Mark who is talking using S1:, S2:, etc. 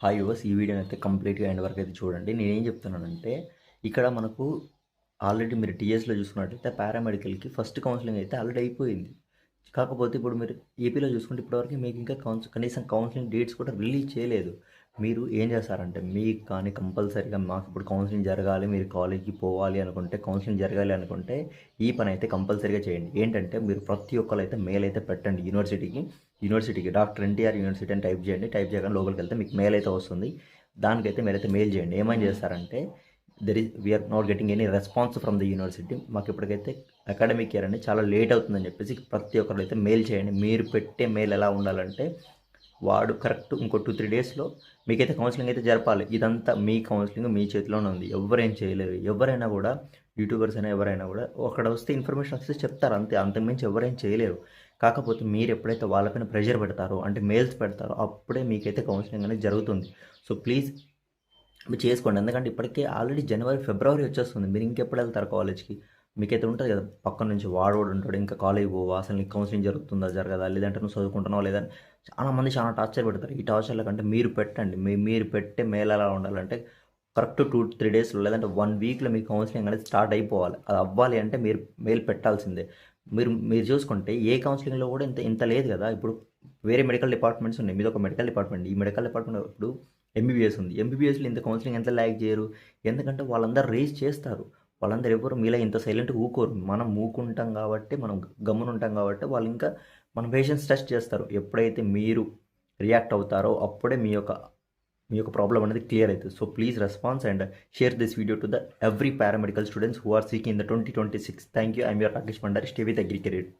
S1: Hi yours, ఈ వీడియోని అయితే కంప్లీట్గా ఎండ్ వరకు అయితే చూడండి. నేనేం చెప్తున్నానంటే ఇక్కడ మనకు ఆల్రెడీ మీరు టీఎస్లో చూసుకున్నట్లయితే పారామెడికల్కి ఫస్ట్ కౌన్సిలింగ్ అయితే ఆల్రెడీ అయిపోయింది. కాకపోతే ఇప్పుడు మీరు ఏపీలో చూసుకుంటే ఇప్పటివరకు మీకు ఇంకా కనీసం కౌన్సిలింగ్ డేట్స్ కూడా రిలీజ్ చేయలేదు. మీరు ఏం చేస్తారంటే మీకు కానీ కంపల్సరీగా మాకు ఇప్పుడు కౌన్సిలింగ్ జరగాలి, మీరు కాలేజ్కి పోవాలి అనుకుంటే, కౌన్సిలింగ్ జరగాలి అనుకుంటే ఈ పని అయితే కంపల్సరీగా చేయండి. ఏంటంటే మీరు ప్రతి ఒక్కరు అయితే మెయిల్ అయితే పెట్టండి యూనివర్సిటీకి డాక్టర్ ఎన్టీఆర్ యూనివర్సిటీ అని టైప్ చేయండి. టైప్ చేయగానే లోపలికి వెళ్తే మీకు మెయిల్ అయితే వస్తుంది. దానికైతే మీరైతే మెయిల్ చేయండి. ఏమైనా చేస్తారంటే we're not getting any response from the university, మాకు ఇప్పటికైతే అకాడమిక్ ఇయర్ అనేది చాలా లేట్ అవుతుందని చెప్పేసి ప్రతి ఒక్కరు అయితే మెయిల్ చేయండి. మీరు పెట్టే మెయిల్ ఎలా ఉండాలంటే వాడు కరెక్ట్ ఇంకో 2-3 డేస్లో మీకైతే కౌన్సిలింగ్ అయితే జరపాలి. ఇదంతా మీ కౌన్సిలింగ్ మీ చేతిలోనే ఉంది, ఎవరేం చేయలేరు. ఎవరైనా కూడా యూట్యూబర్స్ అయినా ఎవరైనా కూడా అక్కడ వస్తే ఇన్ఫర్మేషన్ వస్తే చెప్తారు, అంతే, అంతకుమించి ఎవరేం చేయలేరు. కాకపోతే మీరు ఎప్పుడైతే వాళ్ళపైన ప్రెషర్ పెడతారో, అంటే మెయిల్స్ పెడతారో, అప్పుడే మీకైతే కౌన్సిలింగ్ అనేది జరుగుతుంది. సో ప్లీజ్ మీరు చేసుకోండి. ఎందుకంటే ఇప్పటికే ఆల్రెడీ జనవరి ఫిబ్రవరి వచ్చేస్తుంది. మీరు ఇంకెప్పుడు వెళ్తారు కాలేజ్కి? మీకైతే ఉంటుంది కదా పక్కన నుంచి వాడు ఉంటాడు, ఇంకా కాలేజ్ పోవా, అసలు నీకు కౌన్సిలింగ్ జరుగుతుందా జరగదా, లేదంటే నువ్వు చదువుకుంటున్నావు లేదని చాలామంది చాలా టార్చర్ పెడతారు. ఈ టార్చర్ల కంటే మీరు పెట్టండి. మీరు పెట్టే మెయిల్ ఎలా ఉండాలంటే కరెక్ట్ 2-3 డేస్లో లేదంటే 1 వీక్లో మీ కౌన్సిలింగ్ అనేది స్టార్ట్ అయిపోవాలి. అది అవ్వాలి అంటే మీరు మెయిల్ పెట్టాల్సిందే. మీరు చూసుకుంటే ఏ కౌన్సిలింగ్లో కూడా ఇంత లేదు కదా. ఇప్పుడు వేరే మెడికల్ డిపార్ట్మెంట్స్ ఉన్నాయి, మీది ఒక మెడికల్ డిపార్ట్మెంట్. ఈ మెడికల్ డిపార్ట్మెంట్ ఇప్పుడు ఎంబీబీఎస్ ఉంది. ఎంబీబీఎస్లో ఇంత కౌన్సిలింగ్ ఎంత ల్యాగ్ చేయరు? ఎందుకంటే వాళ్ళందరూ రేస్ చేస్తారు. వాళ్ళందరూ ఎవరు మీలా ఇంత సైలెంట్గా ఊకోరు. మనం ఊకుంటాం కాబట్టి, మనం గమ్మునుంటాం కాబట్టి వాళ్ళు ఇంకా మన పేషెన్స్ టెస్ట్ చేస్తారు. ఎప్పుడైతే మీరు రియాక్ట్ అవుతారో అప్పుడే మీ యొక్క ప్రాబ్లం అనేది క్లియర్ అవుతుంది. So please response and share this video to the every paramedical students who are seeking in the 2026. Thank you. I'm your Rakesh Bhandari. Stay with agri career.